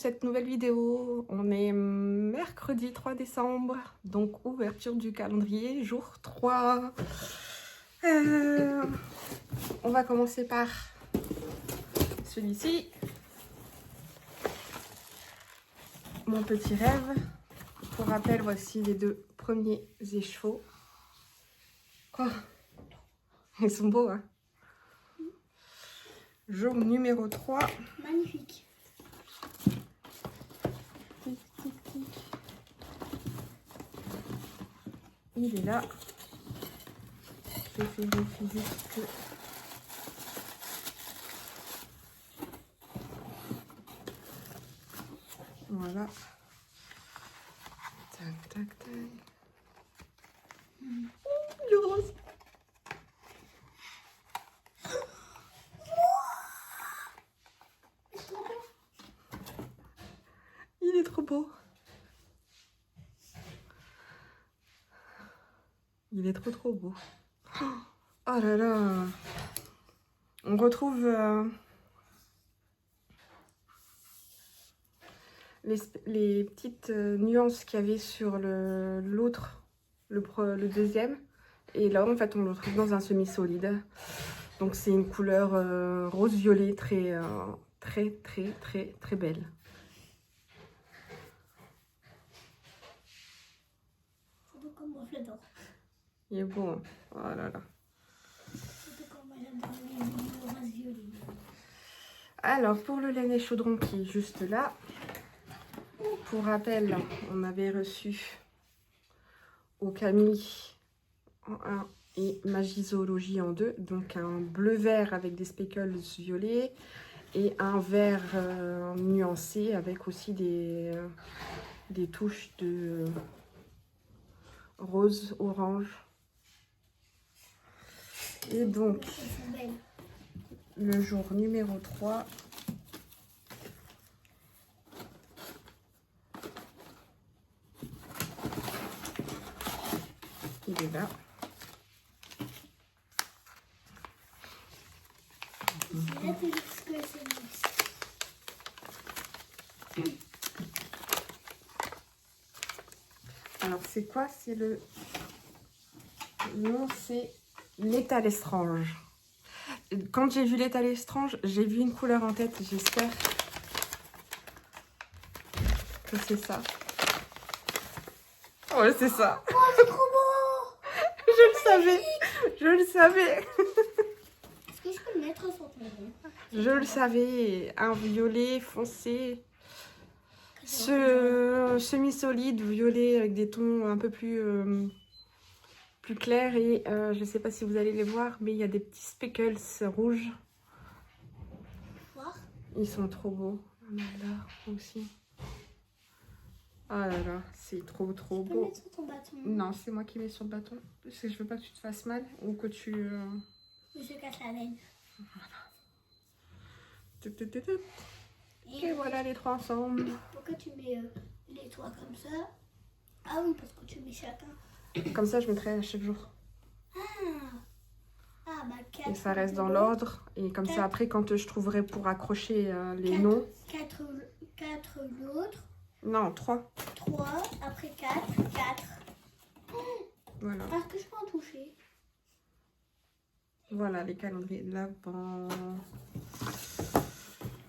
cette nouvelle vidéo. On est mercredi 3 décembre, donc ouverture du calendrier, jour 3. On va commencer par celui-ci. Mon petit rêve. Pour rappel, voici les deux premiers écheveaux. Quoi? Ils sont beaux, hein? Jour numéro 3. Magnifique. Tic, tic, tic. Il est là. Je vérifie juste que... Voilà. Tac, tac, tac. Le rose. Il est trop beau. Il est trop beau. Oh là là. On retrouve les petites nuances qu'il y avait sur l'autre, le deuxième. Et là, en fait, on le retrouve dans un semi-solide. Donc, c'est une couleur rose-violet très belle. C'est beau comme moi, je l'adore. Il est beau, hein. Oh là là. C'est beau comme moi, j'adore les roses violets. Alors, pour le laine et chaudron qui est juste là, pour rappel, on avait reçu au Camille en 1 et Magie Zoologie en 2, donc un bleu-vert avec des speckles violets et un vert nuancé avec aussi des touches de rose, orange. Et donc, Elles sont belles. le jour numéro 3, il est là. C'est là que c'est nice. Alors, c'est quoi? C'est le nom, c'est l'étal estrange. Quand j'ai vu l'étal estrange, j'ai vu une couleur en tête. J'espère que c'est ça. Ouais, c'est ça. Oh, c'est trop beau! Je le savais. Je le savais. Est-ce que je peux le mettre sur ton rond? Je le savais. Un violet foncé. Ce semi-solide violet avec des tons un peu plus clairs. Et je ne sais pas si vous allez les voir, mais il y a des petits speckles rouges. Voir. Ils sont trop beaux. On a là aussi. Ah là là, c'est trop Tu peux le beau. mettre sur ton bâton. Non, c'est moi qui mets sur le bâton. Parce que je veux pas que tu te fasses mal ou que tu... Je casse la laine. Tup, tup, tup, tup. Et voilà les trois ensemble. Pourquoi tu mets les trois comme ça? Ah oui, parce que tu mets chacun. Comme ça, je mettrai à chaque jour. Ah bah 4. Et ça reste dans l'ordre. Et comme ça, après, quand je trouverai pour accrocher les noms... 4 l'autre. Non, 3. 3, après 4, 4. Voilà. Est-ce que je peux en toucher? Voilà les calendriers de l'Avent.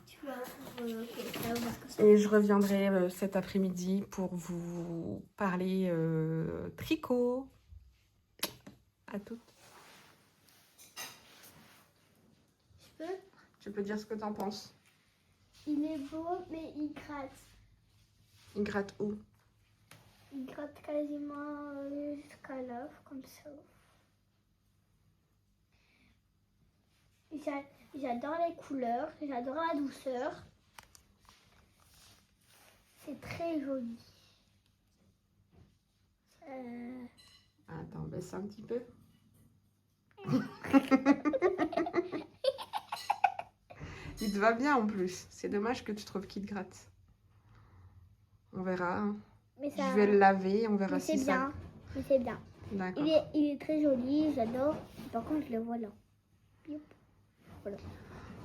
Tu vas ouvrir ça, parce que ça... Et je reviendrai cet après-midi pour vous parler tricot. À toutes. Je peux? Tu peux dire ce que t'en penses. Il est beau, mais il gratte. Il gratte où? Il gratte quasiment jusqu'à l'œuf, comme ça. J'adore les couleurs, j'adore la douceur. C'est très joli. Attends, baisse un petit peu. Il te va bien en plus. C'est dommage que tu trouves qu'il te gratte. On verra. Hein. Mais ça... Je vais le laver, on verra Mais si c'est ça... bien. Mais c'est bien. D'accord. Il est très joli, j'adore. Par contre, je le vois là. Youp. Voilà.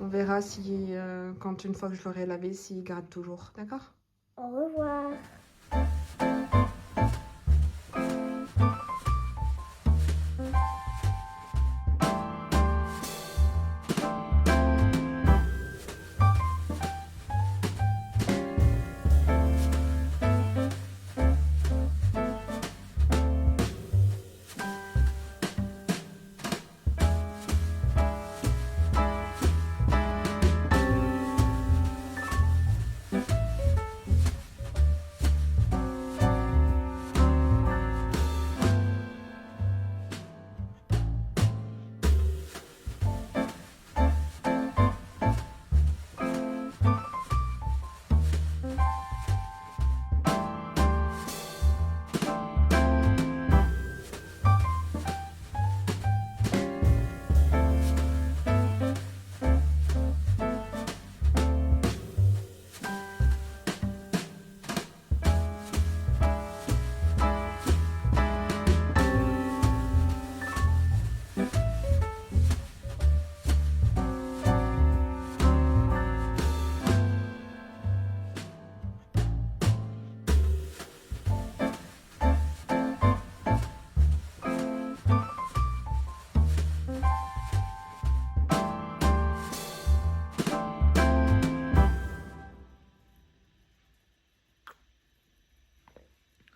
On verra si, quand une fois que je l'aurai lavé, s'il gratte toujours. D'accord? Au revoir.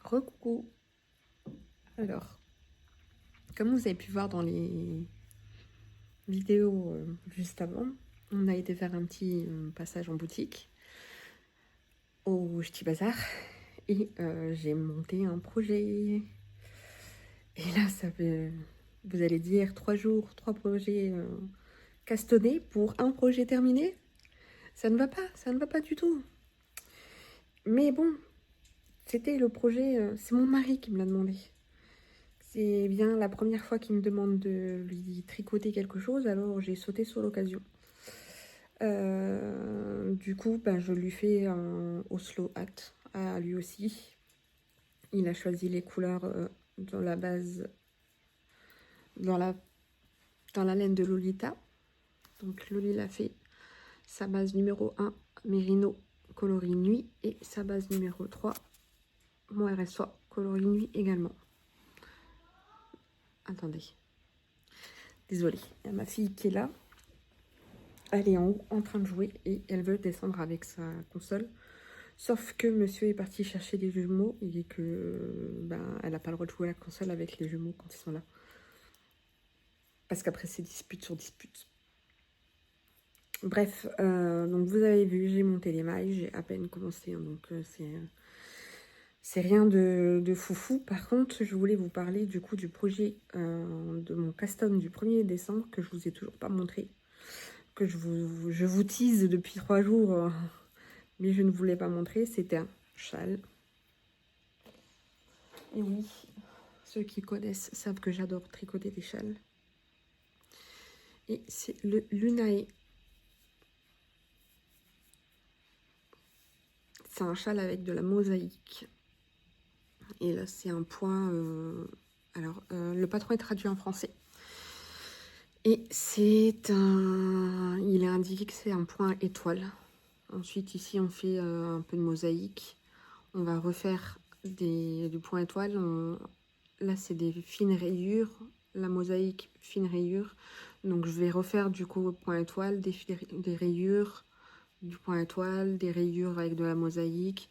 Recoucou. Alors, comme vous avez pu voir dans les vidéos juste avant, on a été faire un petit passage en boutique au Ch'ti Bazar et j'ai monté un projet. Et là, ça fait, vous allez dire, 3 jours, 3 projets castonnés pour un projet terminé. Ça ne va pas du tout. Mais bon, c'était le projet, c'est mon mari qui me l'a demandé. C'est bien la première fois qu'il me demande de lui tricoter quelque chose, alors j'ai sauté sur l'occasion. Du coup, ben, je lui fais un Oslo Hat à lui aussi. Il a choisi les couleurs dans la base, dans la laine de Lolita. Donc Loli l'a fait sa base numéro 1, Mérino coloris nuit, et sa base numéro 3, mon RSA coloris nuit également. Attendez. Désolée, il y a ma fille qui est là. Elle est en haut en train de jouer et elle veut descendre avec sa console. Sauf que monsieur est parti chercher des jumeaux et que ben, elle n'a pas le droit de jouer à la console avec les jumeaux quand ils sont là. Parce qu'après c'est dispute sur dispute. Bref, donc vous avez vu, j'ai monté les mailles, j'ai à peine commencé, hein, donc c'est rien de foufou. Par contre, je voulais vous parler du coup du projet de mon custom du 1er décembre que je vous ai toujours pas montré. Que je vous tease depuis 3 jours, mais je ne voulais pas montrer. C'était un châle. Et oui, ceux qui connaissent savent que j'adore tricoter des châles. Et c'est le Lunae. C'est un châle avec de la mosaïque. Et là, c'est un point... le patron est traduit en français. Et c'est un... Il est indiqué que c'est un point étoile. Ensuite, ici, on fait un peu de mosaïque. On va refaire du point étoile. Là, c'est des fines rayures. La mosaïque, fine rayure. Donc, je vais refaire du coup point étoile, des rayures, du point étoile, des rayures avec de la mosaïque.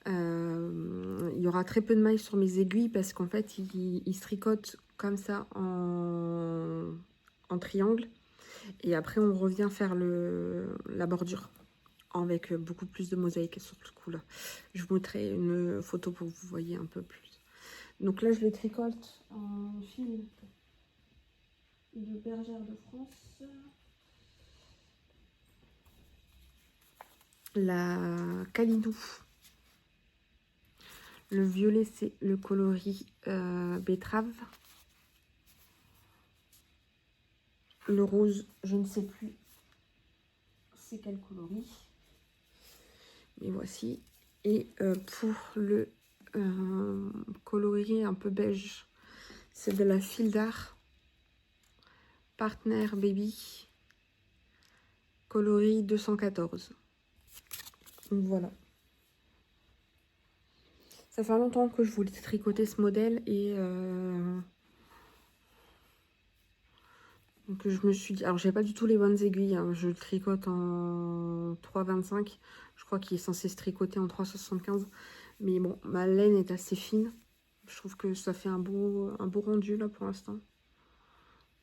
Il y aura très peu de mailles sur mes aiguilles parce qu'en fait, ils se tricotent comme ça en triangle. Et après, on revient faire la bordure avec beaucoup plus de mosaïque sur ce coup-là. Je vous mettrai une photo pour que vous voyez un peu plus. Donc là, je les tricote en fil de Bergère de France. La Calinou. Le violet, c'est le coloris betterave. Le rose, je ne sais plus c'est quel coloris. Mais voici. Et pour le coloris un peu beige, c'est de la fil d'art Partner Baby. coloris 214. Donc voilà. Ça fait longtemps que je voulais tricoter ce modèle et donc je me suis dit, alors j'ai pas du tout les bonnes aiguilles, hein. Je le tricote en 3,25. Je crois qu'il est censé se tricoter en 3,75. Mais bon, ma laine est assez fine. Je trouve que ça fait un beau rendu là pour l'instant.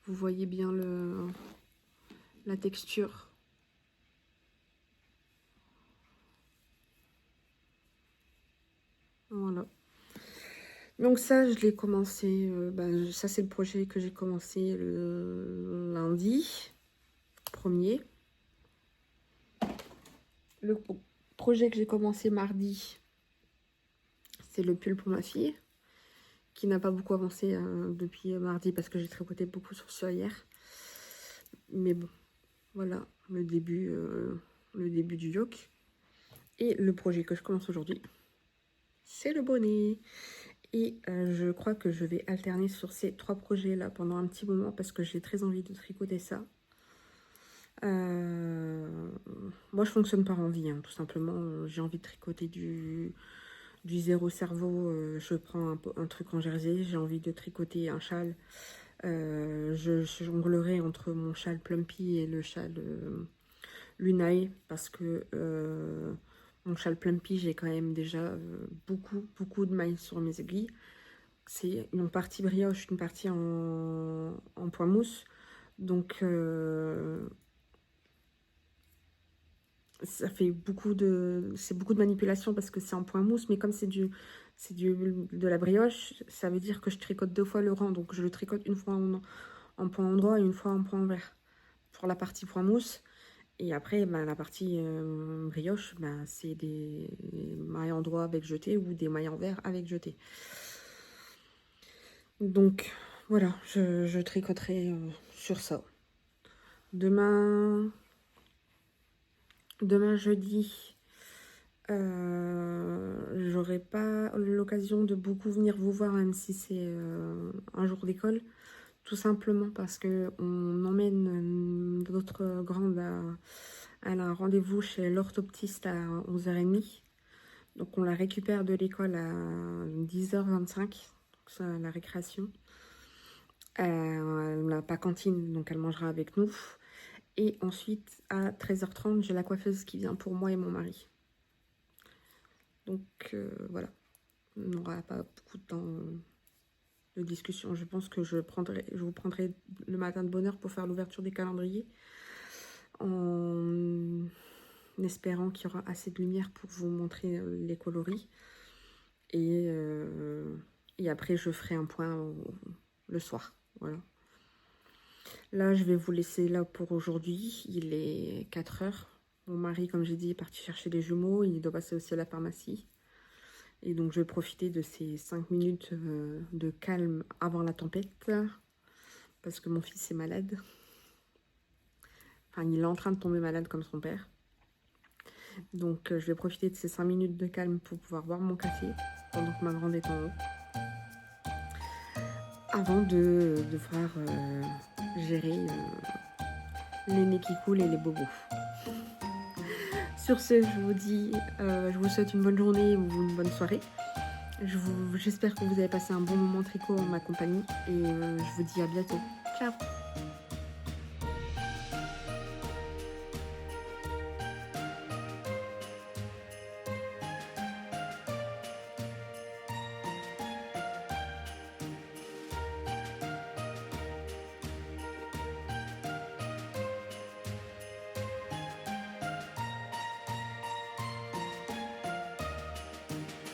Vous voyez bien la texture. Voilà. Donc ça, je l'ai commencé, ça c'est le projet que j'ai commencé le lundi 1er. Le projet que j'ai commencé mardi, c'est le pull pour ma fille, qui n'a pas beaucoup avancé depuis mardi parce que j'ai tricoté beaucoup sur ça hier. Mais bon, voilà le début du yoke. Et le projet que je commence aujourd'hui, c'est le bonnet. Et je crois que je vais alterner sur ces 3 projets là pendant un petit moment parce que j'ai très envie de tricoter ça. Moi je fonctionne par envie, hein, tout simplement. J'ai envie de tricoter du zéro cerveau. Je prends un truc en jersey. J'ai envie de tricoter un châle. Je jonglerai entre mon châle Plumpy et le châle Lunae parce que mon châle Plumpy, j'ai quand même déjà beaucoup de mailles sur mes aiguilles. C'est une partie brioche, une partie en point mousse. Donc ça fait beaucoup de manipulation parce que c'est en point mousse, mais comme c'est de la brioche, ça veut dire que je tricote 2 fois le rang. Donc je le tricote une fois en point endroit et une fois en point envers pour la partie point mousse. Et après, la partie brioche, c'est des mailles endroit avec jeté ou des mailles envers avec jeté. Donc voilà, je tricoterai sur ça. Demain jeudi, j'aurai pas l'occasion de beaucoup venir vous voir, même si c'est un jour d'école. Tout simplement parce que on emmène notre grande elle a un rendez-vous chez l'orthoptiste à 11h30. Donc on la récupère de l'école à 10h25, donc ça, la récréation. Elle n'a pas cantine, donc elle mangera avec nous. Et ensuite, à 13h30, j'ai la coiffeuse qui vient pour moi et mon mari. Donc voilà, on n'aura pas beaucoup de temps de discussion. Je pense que je vous prendrai le matin de bonne heure pour faire l'ouverture des calendriers, en espérant qu'il y aura assez de lumière pour vous montrer les coloris. Et après, je ferai un point le soir. Voilà. Là, je vais vous laisser là pour aujourd'hui. Il est 4h. Mon mari, comme j'ai dit, est parti chercher les jumeaux. Il doit passer aussi à la pharmacie. Et donc, je vais profiter de ces 5 minutes de calme avant la tempête. Parce que mon fils est malade. Enfin, il est en train de tomber malade comme son père. Donc, je vais profiter de ces 5 minutes de calme pour pouvoir boire mon café pendant que ma grande est en haut. Avant de devoir gérer les nez qui coulent et les bobos. Sur ce, je vous dis, je vous souhaite une bonne journée ou une bonne soirée. J'espère que vous avez passé un bon moment tricot en ma compagnie et je vous dis à bientôt. Ciao!